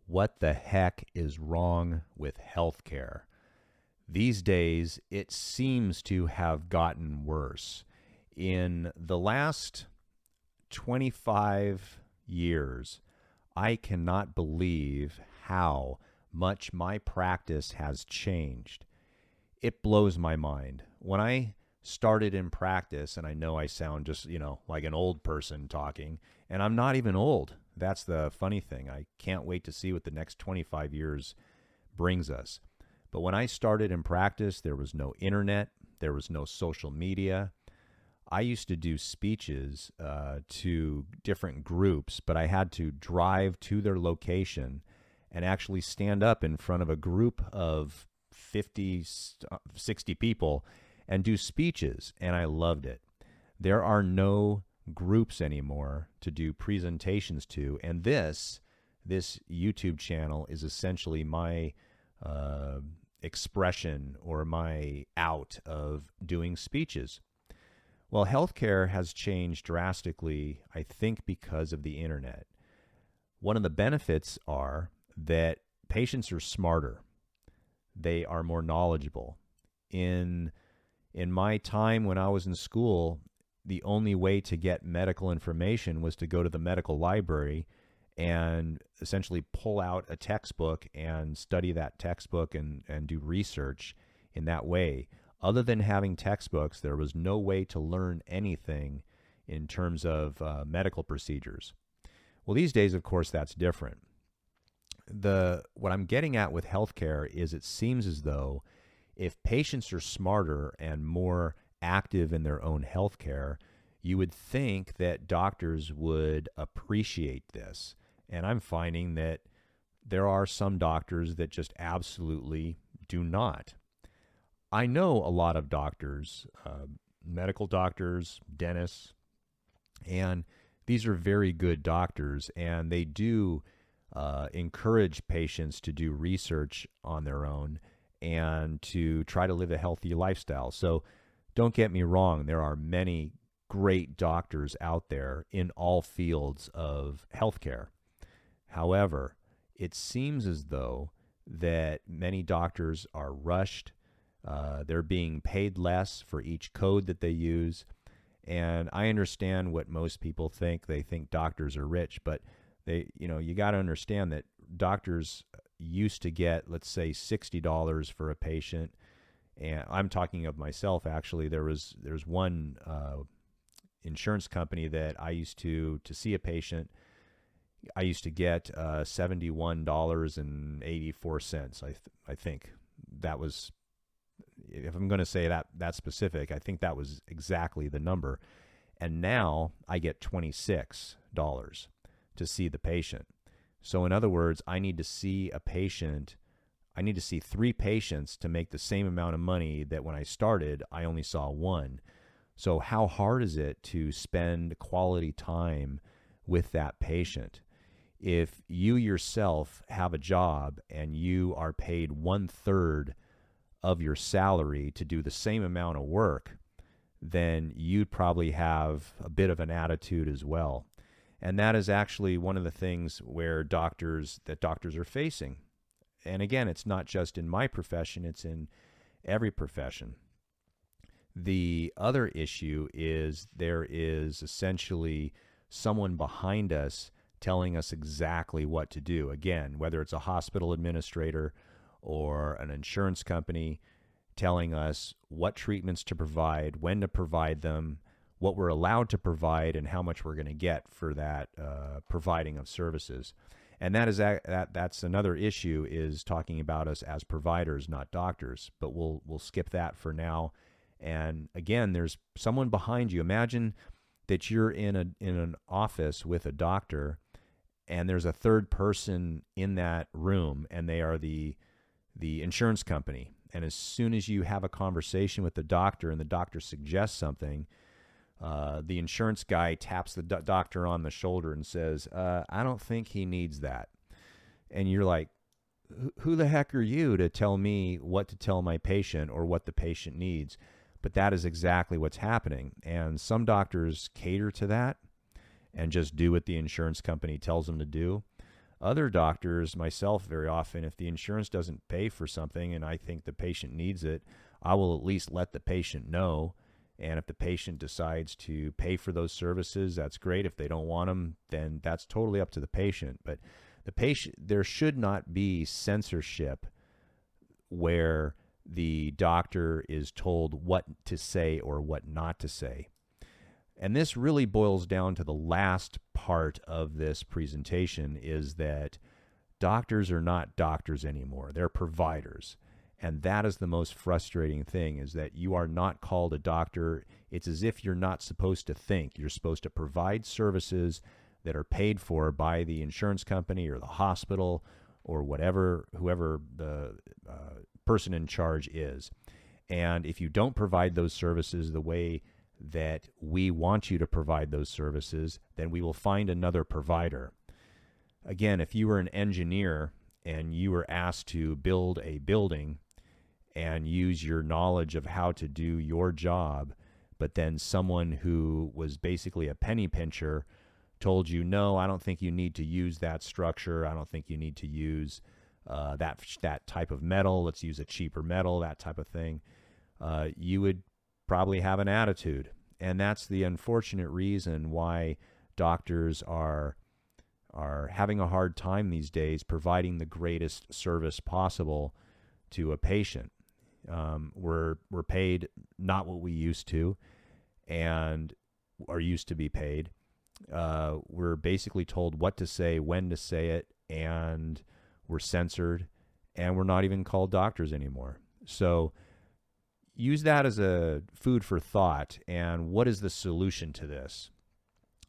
What the heck is wrong with healthcare? These days, it seems to have gotten worse. In the last 25 years, I cannot believe how much my practice has changed. It blows my mind. When I started in practice, and I know I sound just, like an old person talking, and I'm not even old. That's the funny thing. I can't wait to see what the next 25 years brings us. But when I started in practice, there was no internet, there was no social media. I used to do speeches to different groups, but I had to drive to their location and actually stand up in front of a group of 50, 60 people and do speeches, and I loved it. There are no groups anymore to do presentations to, and this YouTube channel is essentially my expression or my out of doing speeches. Well, healthcare has changed drastically, I think, because of the internet. One of the benefits are that patients are smarter. They are more knowledgeable. In my time when I was in school, the only way to get medical information was to go to the medical library and essentially pull out a textbook and study that textbook and do research in that way. Other than having textbooks, there was no way to learn anything in terms of medical procedures. Well, these days, of course, that's different. What I'm getting at with healthcare is it seems as though if patients are smarter and more active in their own healthcare, you would think that doctors would appreciate this. And I'm finding that there are some doctors that just absolutely do not. I know a lot of doctors, medical doctors, dentists, and these are very good doctors, and they do encourage patients to do research on their own and to try to live a healthy lifestyle. So don't get me wrong, there are many great doctors out there in all fields of healthcare. However, it seems as though that many doctors are rushed. They're being paid less for each code that they use. And I understand what most people think. They think doctors are rich, but you got to understand that doctors used to get, let's say, $60 for a patient. And I'm talking of myself, actually. There's one insurance company that I used to see a patient. I used to get $71.84. I think that was, if I'm going to say that specific, I think that was exactly the number. And now I get $26 to see the patient. So in other words, I need to see 3 patients to make the same amount of money that when I started, I only saw one. So how hard is it to spend quality time with that patient? If you yourself have a job and you are paid 1/3 of your salary to do the same amount of work, then you'd probably have a bit of an attitude as well. And that is actually one of the things where doctors are facing. And again, it's not just in my profession, it's in every profession. The other issue is there is essentially someone behind us telling us exactly what to do. Again, whether it's a hospital administrator or an insurance company telling us what treatments to provide, when to provide them, what we're allowed to provide, and how much we're going to get for that providing of services. And that's another issue, is talking about us as providers, not doctors. But we'll skip that for now. And again, there's someone behind you. Imagine that you're in an office with a doctor, and there's a third person in that room, and they are the insurance company. And as soon as you have a conversation with the doctor and the doctor suggests something, the insurance guy taps the doctor on the shoulder and says, I don't think he needs that. And you're like, who the heck are you to tell me what to tell my patient or what the patient needs? But that is exactly what's happening. And some doctors cater to that and just do what the insurance company tells them to do. Other doctors, myself very often, if the insurance doesn't pay for something and I think the patient needs it, I will at least let the patient know. And if the patient decides to pay for those services, that's great. If they don't want them, then that's totally up to the patient. But the patient, there should not be censorship where the doctor is told what to say or what not to say. And this really boils down to the last part of this presentation, is that doctors are not doctors anymore. They're providers. And that is the most frustrating thing, is that you are not called a doctor. It's as if you're not supposed to think. You're supposed to provide services that are paid for by the insurance company or the hospital or whoever the person in charge is. And if you don't provide those services the way that we want you to provide those services, then we will find another provider. Again, if you were an engineer and you were asked to build a building and use your knowledge of how to do your job, but then someone who was basically a penny pincher told you, no, I don't think you need to use that structure. I don't think you need to use that type of metal. Let's use a cheaper metal, that type of thing. You would probably have an attitude. And that's the unfortunate reason why doctors are having a hard time these days providing the greatest service possible to a patient. We're paid not what we used to and are used to be paid. We're basically told what to say, when to say it, and we're censored, and we're not even called doctors anymore. So use that as a food for thought. And what is the solution to this?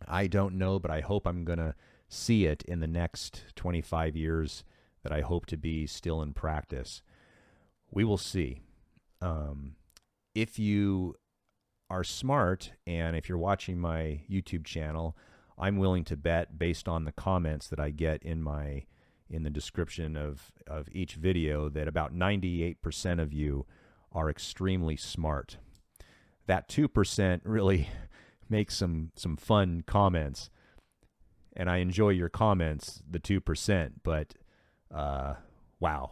I don't know, but I hope I'm going to see it in the next 25 years that I hope to be still in practice. We will see. If you are smart, and if you're watching my YouTube channel, I'm willing to bet, based on the comments that I get in the description of each video, that about 98% of you are extremely smart. That 2% really makes some fun comments, and I enjoy your comments, the 2%, but wow,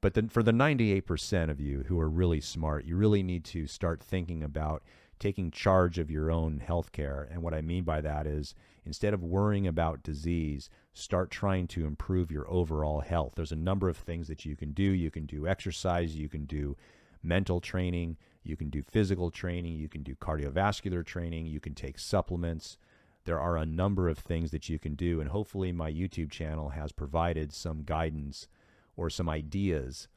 But then for the 98% of you who are really smart, you really need to start thinking about taking charge of your own health care. And what I mean by that is, instead of worrying about disease, start trying to improve your overall health. There's a number of things that you can do. You can do exercise, you can do mental training, you can do physical training, you can do cardiovascular training, you can take supplements. There are a number of things that you can do, and hopefully my YouTube channel has provided some guidance or some ideas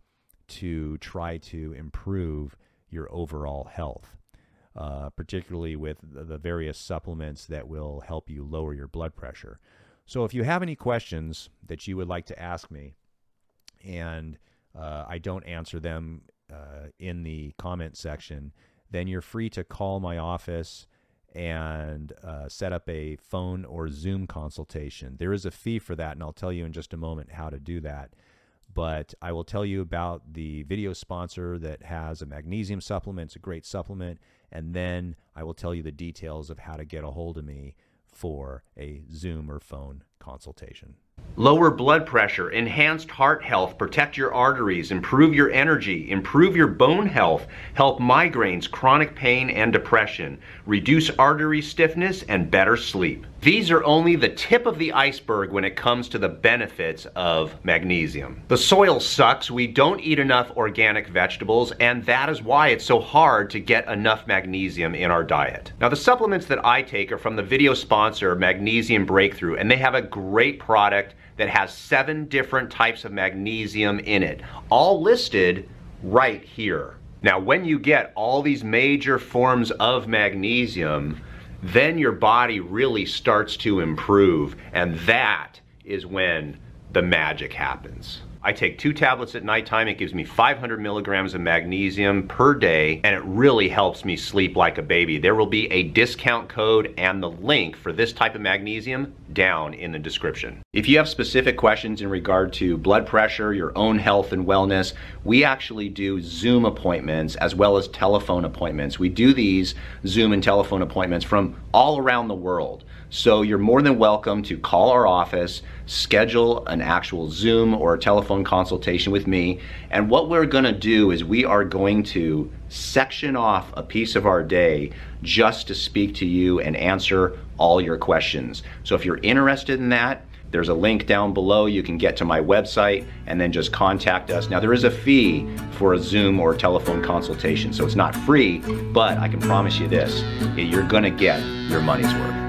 to try to improve your overall health, particularly with the various supplements that will help you lower your blood pressure. So if you have any questions that you would like to ask me, and I don't answer them in the comment section, then you're free to call my office and set up a phone or Zoom consultation. There is a fee for that, and I'll tell you in just a moment how to do that. But I will tell you about the video sponsor that has a magnesium supplement. It's a great supplement. And then I will tell you the details of how to get a hold of me for a Zoom or phone consultation. Lower blood pressure, enhanced heart health, protect your arteries, improve your energy, improve your bone health, help migraines, chronic pain, and depression, reduce artery stiffness, and better sleep. These are only the tip of the iceberg when it comes to the benefits of magnesium. The soil sucks, we don't eat enough organic vegetables, and that is why it's so hard to get enough magnesium in our diet. Now, the supplements that I take are from the video sponsor, Magnesium Breakthrough, and they have a great product that has 7 different types of magnesium in it, all listed right here. Now, when you get all these major forms of magnesium, then your body really starts to improve, and that is when the magic happens. I take 2 tablets at nighttime. It gives me 500 milligrams of magnesium per day, and it really helps me sleep like a baby. There will be a discount code and the link for this type of magnesium down in the description. If you have specific questions in regard to blood pressure, your own health and wellness, we actually do Zoom appointments as well as telephone appointments. We do these Zoom and telephone appointments from all around the world. So you're more than welcome to call our office, schedule an actual Zoom or a telephone consultation with me. And what we're going to do is we are going to section off a piece of our day just to speak to you and answer all your questions. So if you're interested in that, there's a link down below. You can get to my website and then just contact us. Now, there is a fee for a Zoom or telephone consultation, so it's not free, but I can promise you this, you're going to get your money's worth.